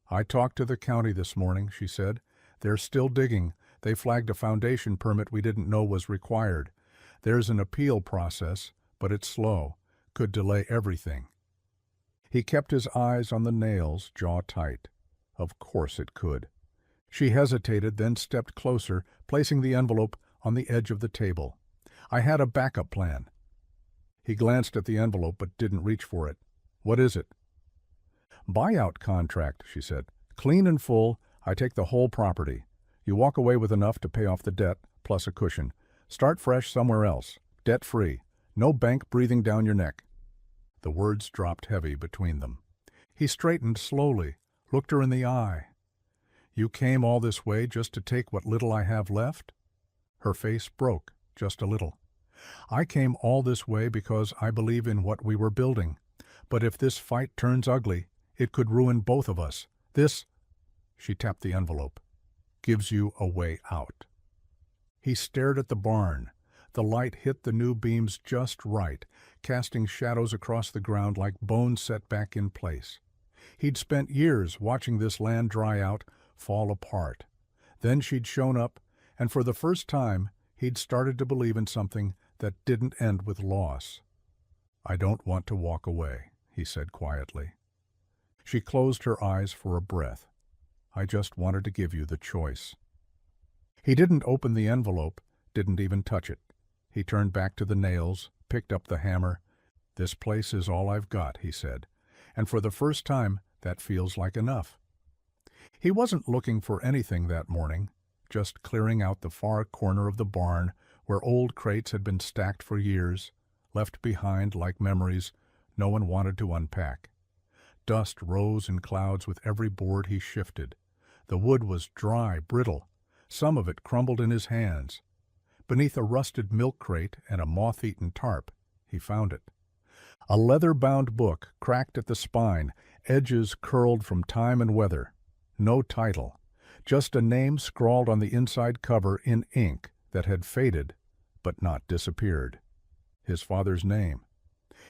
"I talked to the county this morning," she said. "They're still digging. They flagged a foundation permit we didn't know was required. There's an appeal process, but it's slow. Could delay everything." He kept his eyes on the nails, jaw tight. Of course it could. She hesitated, then stepped closer, placing the envelope on the edge of the table. "I had a backup plan." He glanced at the envelope but didn't reach for it. "What is it?" "Buyout contract," she said. "Clean and full. I take the whole property. You walk away with enough to pay off the debt, plus a cushion. Start fresh somewhere else. Debt-free. No bank breathing down your neck." The words dropped heavy between them. He straightened slowly, looked her in the eye. "You came all this way just to take what little I have left?" Her face broke, just a little. "I came all this way because I believe in what we were building. But if this fight turns ugly, it could ruin both of us. This," she tapped the envelope, "gives you a way out." He stared at the barn. The light hit the new beams just right, casting shadows across the ground like bones set back in place. He'd spent years watching this land dry out, fall apart. Then she'd shown up, and for the first time, he'd started to believe in something that didn't end with loss. "I don't want to walk away," he said quietly. She closed her eyes for a breath. I just wanted to give you the choice. He didn't open the envelope, didn't even touch it. He turned back to the nails, picked up the hammer. This place is all I've got, he said, and for the first time that feels like enough. He wasn't looking for anything that morning, just clearing out the far corner of the barn where old crates had been stacked for years, left behind like memories no one wanted to unpack. Dust rose in clouds with every board he shifted. The wood was dry, brittle. Some of it crumbled in his hands. Beneath a rusted milk crate and a moth-eaten tarp, he found it. A leather-bound book, cracked at the spine, edges curled from time and weather. No title, just a name scrawled on the inside cover in ink that had faded but not disappeared. His father's name.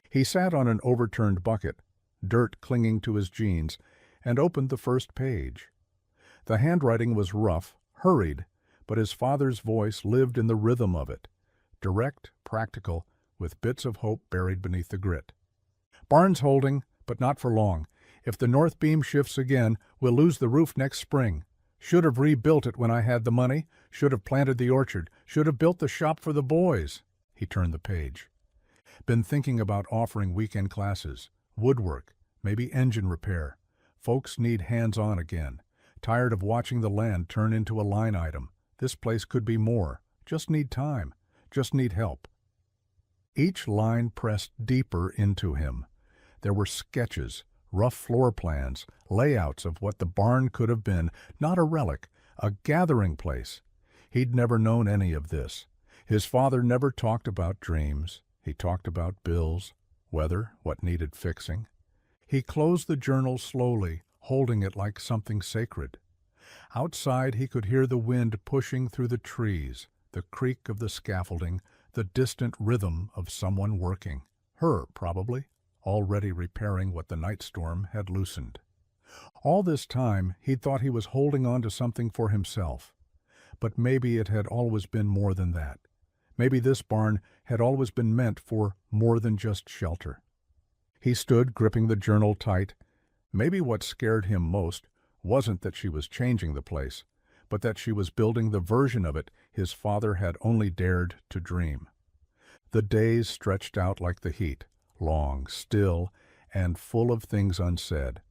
He sat on an overturned bucket, dirt clinging to his jeans, and opened the first page. The handwriting was rough, hurried, but his father's voice lived in the rhythm of it, direct, practical, with bits of hope buried beneath the grit. Barn's holding, but not for long. If the north beam shifts again, we'll lose the roof next spring. Should have rebuilt it when I had the money, should have planted the orchard, should have built the shop for the boys. He turned the page. Been thinking about offering weekend classes, woodwork, maybe engine repair. Folks need hands-on again. Tired of watching the land turn into a line item. This place could be more. Just need time. Just need help. Each line pressed deeper into him. There were sketches, rough floor plans, layouts of what the barn could have been, not a relic, a gathering place. He'd never known any of this. His father never talked about dreams. He talked about bills, weather, what needed fixing. He closed the journal slowly, holding it like something sacred. Outside he could hear the wind pushing through the trees, the creak of the scaffolding, the distant rhythm of someone working. Her, probably, already repairing what the night storm had loosened. All this time he'd thought he was holding on to something for himself. But maybe it had always been more than that. Maybe this barn had always been meant for more than just shelter. He stood gripping the journal tight. Maybe what scared him most wasn't that she was changing the place, but that she was building the version of it his father had only dared to dream. The days stretched out like the heat, long, still, and full of things unsaid.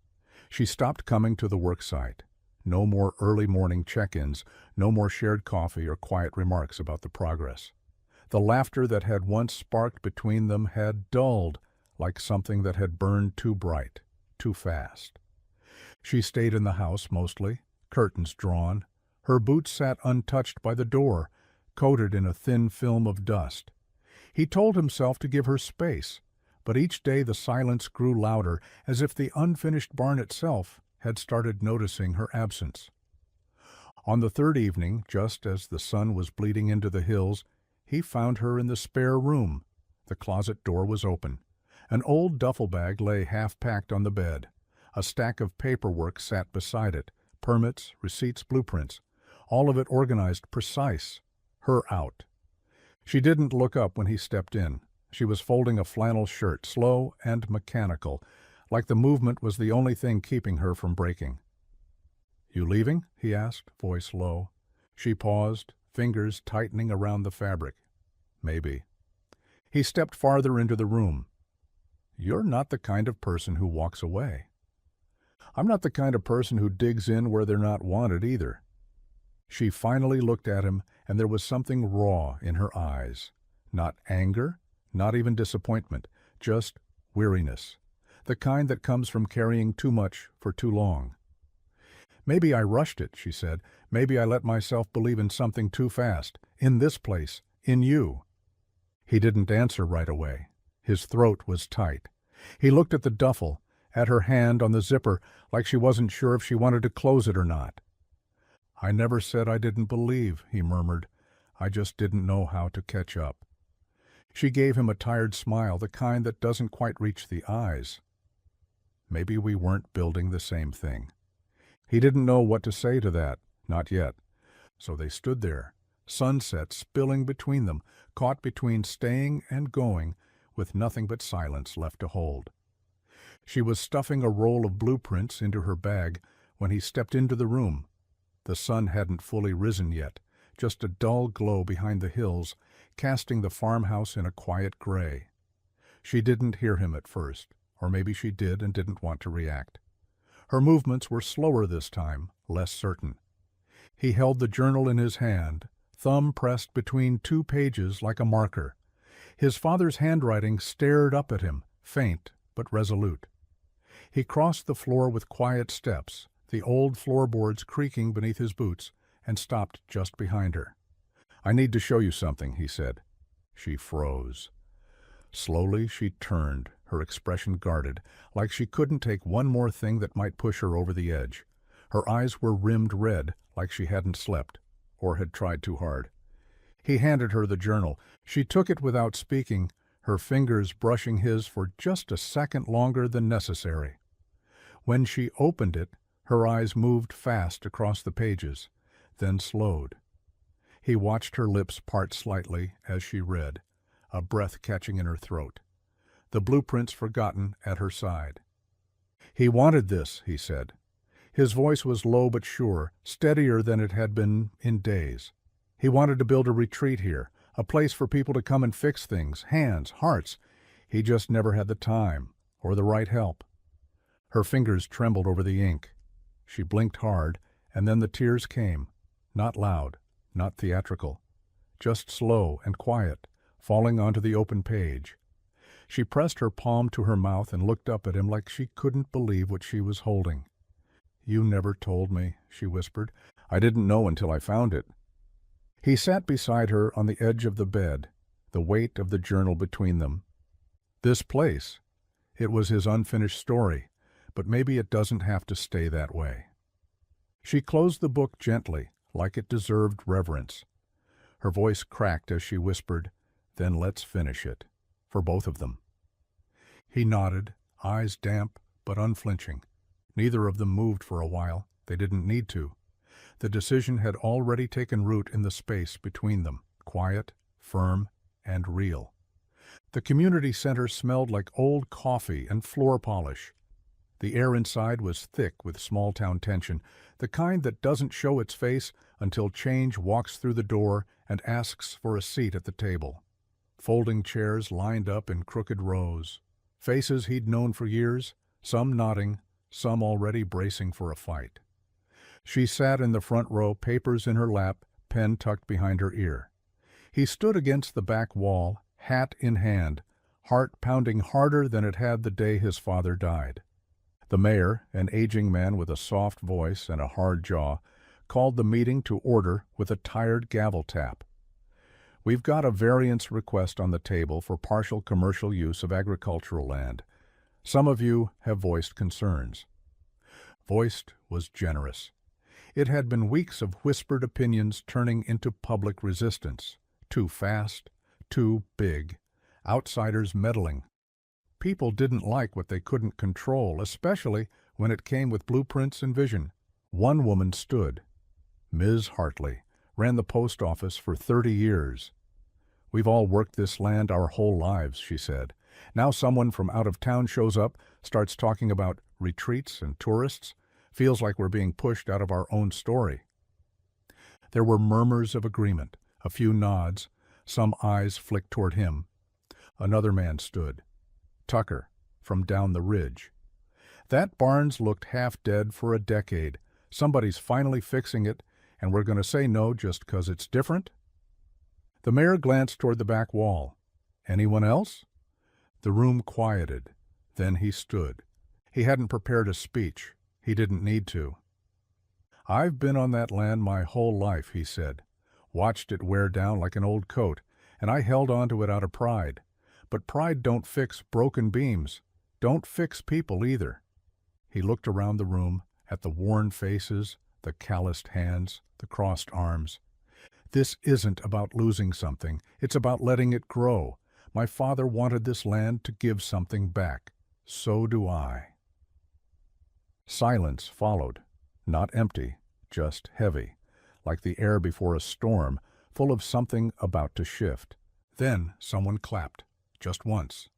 She stopped coming to the work site. No more early morning check-ins, no more shared coffee or quiet remarks about the progress. The laughter that had once sparked between them had dulled, like something that had burned too bright, too fast. She stayed in the house mostly, curtains drawn. Her boots sat untouched by the door, coated in a thin film of dust. He told himself to give her space, but each day the silence grew louder, as if the unfinished barn itself had started noticing her absence. On the third evening, just as the sun was bleeding into the hills, he found her in the spare room. The closet door was open. An old duffel bag lay half-packed on the bed. A stack of paperwork sat beside it, permits, receipts, blueprints, all of it organized, precise. Her out. She didn't look up when he stepped in. She was folding a flannel shirt, slow and mechanical, like the movement was the only thing keeping her from breaking. "You leaving?" he asked, voice low. She paused, fingers tightening around the fabric. "Maybe." He stepped farther into the room. "You're not the kind of person who walks away." "I'm not the kind of person who digs in where they're not wanted either." She finally looked at him, and there was something raw in her eyes. Not anger, not even disappointment, just weariness, the kind that comes from carrying too much for too long. "Maybe I rushed it," she said. "Maybe I let myself believe in something too fast. In this place. In you." He didn't answer right away. His throat was tight. He looked at the duffel, at her hand on the zipper, like she wasn't sure if she wanted to close it or not. "I never said I didn't believe," he murmured. "I just didn't know how to catch up." She gave him a tired smile, the kind that doesn't quite reach the eyes. Maybe we weren't building the same thing. He didn't know what to say to that, not yet. So they stood there, sunset spilling between them, caught between staying and going, with nothing but silence left to hold. She was stuffing a roll of blueprints into her bag when he stepped into the room. The sun hadn't fully risen yet, just a dull glow behind the hills, casting the farmhouse in a quiet gray. She didn't hear him at first, or maybe she did and didn't want to react. Her movements were slower this time, less certain. He held the journal in his hand, thumb pressed between two pages like a marker. His father's handwriting stared up at him, faint but resolute. He crossed the floor with quiet steps, the old floorboards creaking beneath his boots, and stopped just behind her. "I need to show you something," he said. She froze. Slowly she turned, her expression guarded, like she couldn't take one more thing that might push her over the edge. Her eyes were rimmed red, like she hadn't slept, or had tried too hard. He handed her the journal. She took it without speaking, her fingers brushing his for just a second longer than necessary. When she opened it, her eyes moved fast across the pages, then slowed. He watched her lips part slightly as she read, a breath catching in her throat. The blueprints forgotten at her side. "He wanted this," he said. His voice was low but sure, steadier than it had been in days. "He wanted to build a retreat here, a place for people to come and fix things, hands, hearts. He just never had the time, or the right help." Her fingers trembled over the ink. She blinked hard, and then the tears came, not loud, not theatrical, just slow and quiet, falling onto the open page. She pressed her palm to her mouth and looked up at him like she couldn't believe what she was holding. "You never told me," she whispered. "I didn't know until I found it." He sat beside her on the edge of the bed, the weight of the journal between them. This place. It was his unfinished story, but maybe it doesn't have to stay that way. She closed the book gently, like it deserved reverence. Her voice cracked as she whispered, "Then let's finish it, for both of them." He nodded, eyes damp but unflinching. Neither of them moved for a while. They didn't need to. The decision had already taken root in the space between them, quiet, firm, and real. The community center smelled like old coffee and floor polish. The air inside was thick with small-town tension, the kind that doesn't show its face until change walks through the door and asks for a seat at the table. Folding chairs lined up in crooked rows. Faces he'd known for years, some nodding, some already bracing for a fight. She sat in the front row, papers in her lap, pen tucked behind her ear. He stood against the back wall, hat in hand, heart pounding harder than it had the day his father died. The mayor, an aging man with a soft voice and a hard jaw, called the meeting to order with a tired gavel tap. "We've got a variance request on the table for partial commercial use of agricultural land. Some of you have voiced concerns." Voiced was generous. It had been weeks of whispered opinions turning into public resistance. Too fast, too big, outsiders meddling. People didn't like what they couldn't control, especially when it came with blueprints and vision. One woman stood. Ms. Hartley ran the post office for 30 years. "We've all worked this land our whole lives," she said. "Now someone from out of town shows up, starts talking about retreats and tourists. Feels like we're being pushed out of our own story." There were murmurs of agreement, a few nods, some eyes flicked toward him. Another man stood. Tucker, from down the ridge. "That barn's looked half dead for a decade. Somebody's finally fixing it, and we're going to say no just 'cause it's different?" The mayor glanced toward the back wall. "Anyone else?" The room quieted. Then he stood. He hadn't prepared a speech. He didn't need to. "I've been on that land my whole life," he said. "Watched it wear down like an old coat, and I held on to it out of pride. But pride don't fix broken beams. Don't fix people either." He looked around the room, at the worn faces, the calloused hands, the crossed arms. "This isn't about losing something. It's about letting it grow. My father wanted this land to give something back. So do I." Silence followed, not empty, just heavy, like the air before a storm, full of something about to shift. Then someone clapped, just once,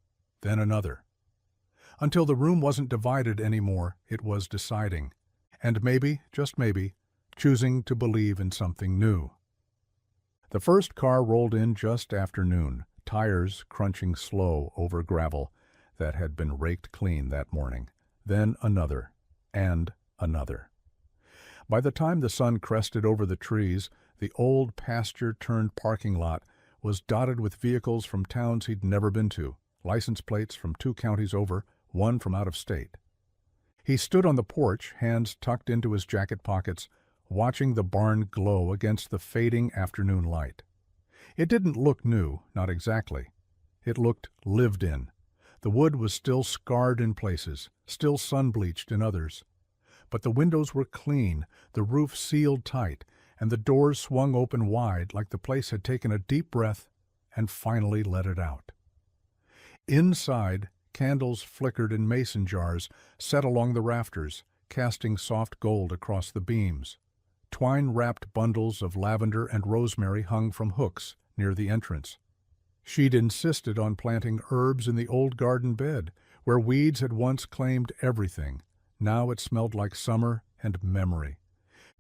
then another. Until the room wasn't divided anymore, it was deciding. And maybe, just maybe, choosing to believe in something new. The first car rolled in just after noon, tires crunching slow over gravel that had been raked clean that morning. Then another, and another. By the time the sun crested over the trees, the old pasture-turned parking lot was dotted with vehicles from towns he'd never been to, license plates from 2 counties over, one from out of state. He stood on the porch, hands tucked into his jacket pockets, watching the barn glow against the fading afternoon light. It didn't look new, not exactly. It looked lived in. The wood was still scarred in places, still sun-bleached in others. But the windows were clean, the roof sealed tight, and the doors swung open wide like the place had taken a deep breath and finally let it out. Inside, candles flickered in mason jars set along the rafters, casting soft gold across the beams. Twine-wrapped bundles of lavender and rosemary hung from hooks near the entrance. She'd insisted on planting herbs in the old garden bed, where weeds had once claimed everything. Now it smelled like summer and memory.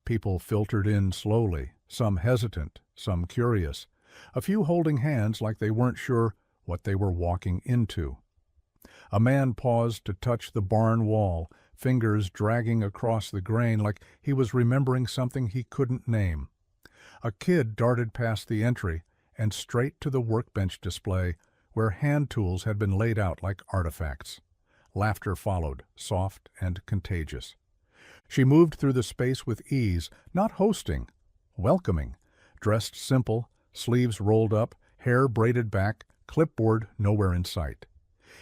People filtered in slowly, some hesitant, some curious, a few holding hands like they weren't sure what they were walking into. A man paused to touch the barn wall, fingers dragging across the grain like he was remembering something he couldn't name. A kid darted past the entry and straight to the workbench display where hand tools had been laid out like artifacts. Laughter followed, soft and contagious. She moved through the space with ease, not hosting, welcoming, dressed simple, sleeves rolled up, hair braided back, clipboard nowhere in sight.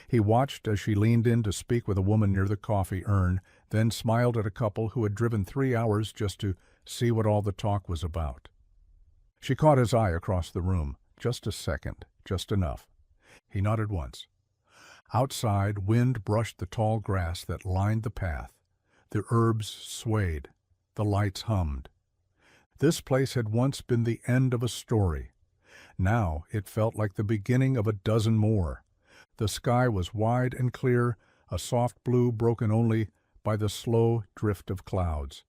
He watched as she leaned in to speak with a woman near the coffee urn, then smiled at a couple who had driven 3 hours just to see what all the talk was about. She caught his eye across the room. Just a second, just enough. He nodded once. Outside, wind brushed the tall grass that lined the path. The herbs swayed. The lights hummed. This place had once been the end of a story. Now it felt like the beginning of a dozen more. The sky was wide and clear, a soft blue broken only by the slow drift of clouds.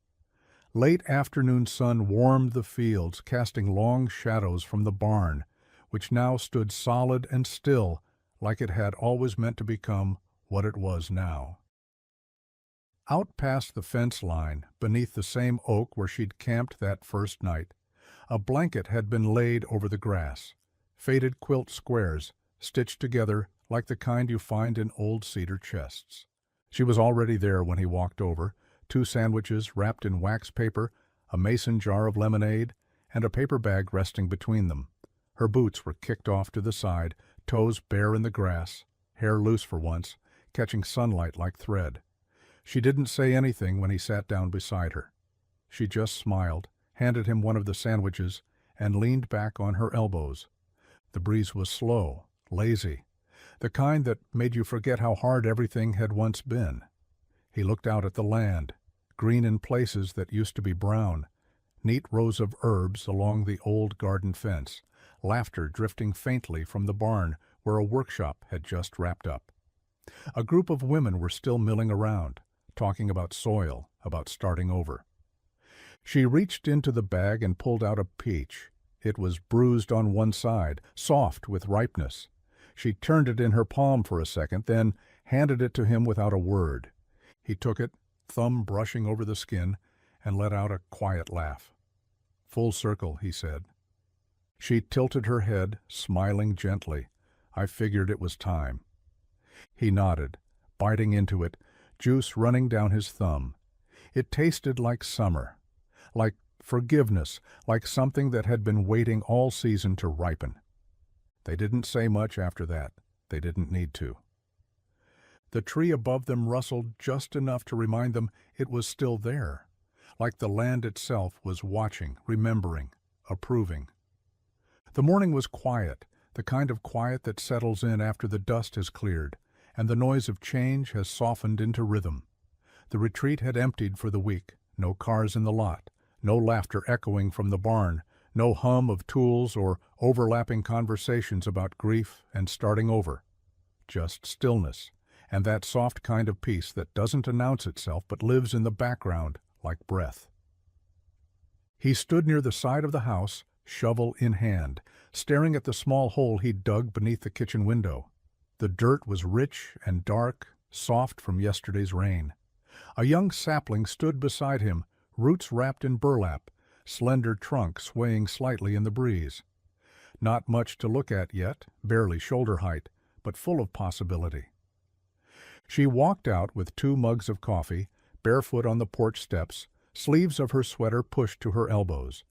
Late afternoon sun warmed the fields, casting long shadows from the barn, which now stood solid and still, like it had always meant to become what it was now. Out past the fence line, beneath the same oak where she'd camped that first night, a blanket had been laid over the grass, faded quilt squares, stitched together like the kind you find in old cedar chests. She was already there when he walked over, 2 sandwiches wrapped in wax paper, a mason jar of lemonade, and a paper bag resting between them. Her boots were kicked off to the side, toes bare in the grass, hair loose for once, catching sunlight like thread. She didn't say anything when he sat down beside her. She just smiled, handed him one of the sandwiches, and leaned back on her elbows. The breeze was slow, lazy, the kind that made you forget how hard everything had once been. He looked out at the land, green in places that used to be brown, neat rows of herbs along the old garden fence, laughter drifting faintly from the barn where a workshop had just wrapped up. A group of women were still milling around, talking about soil, about starting over. She reached into the bag and pulled out a peach. It was bruised on one side, soft with ripeness. She turned it in her palm for a second, then handed it to him without a word. He took it, thumb brushing over the skin, and let out a quiet laugh. "Full circle," he said. She tilted her head, smiling gently. "I figured it was time." He nodded, biting into it, juice running down his thumb. It tasted like summer, like forgiveness, like something that had been waiting all season to ripen. They didn't say much after that. They didn't need to. The tree above them rustled just enough to remind them it was still there, like the land itself was watching, remembering, approving. The morning was quiet, the kind of quiet that settles in after the dust has cleared, and the noise of change has softened into rhythm. The retreat had emptied for the week, no cars in the lot, no laughter echoing from the barn, no hum of tools or overlapping conversations about grief and starting over. Just stillness, and that soft kind of peace that doesn't announce itself but lives in the background like breath. He stood near the side of the house, shovel in hand, staring at the small hole he'd dug beneath the kitchen window. The dirt was rich and dark, soft from yesterday's rain. A young sapling stood beside him, roots wrapped in burlap, slender trunk swaying slightly in the breeze. Not much to look at yet, barely shoulder height, but full of possibility. She walked out with 2 mugs of coffee, barefoot on the porch steps, sleeves of her sweater pushed to her elbows.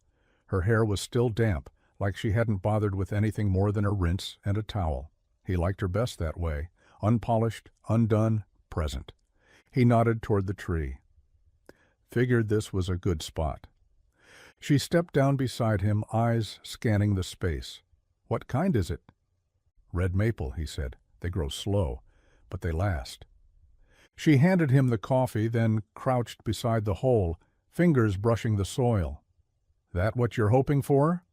Her hair was still damp, like she hadn't bothered with anything more than a rinse and a towel. He liked her best that way, unpolished, undone, present. He nodded toward the tree. Figured this was a good spot. She stepped down beside him, eyes scanning the space. "What kind is it?" "Red maple," he said. "They grow slow, but they last." She handed him the coffee, then crouched beside the hole, fingers brushing the soil. "That what you're hoping for?"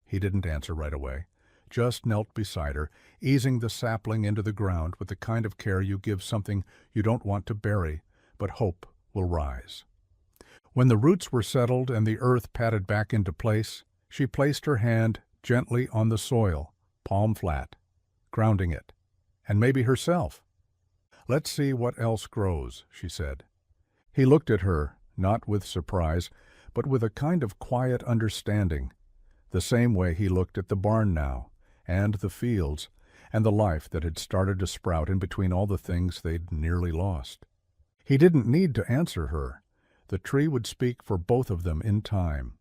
He didn't answer right away, just knelt beside her, easing the sapling into the ground with the kind of care you give something you don't want to bury, but hope will rise. When the roots were settled and the earth patted back into place, she placed her hand gently on the soil, palm flat, grounding it, and maybe herself. "Let's see what else grows," she said. He looked at her, not with surprise, but with a kind of quiet understanding, the same way he looked at the barn now, and the fields, and the life that had started to sprout in between all the things they'd nearly lost. He didn't need to answer her. The tree would speak for both of them in time.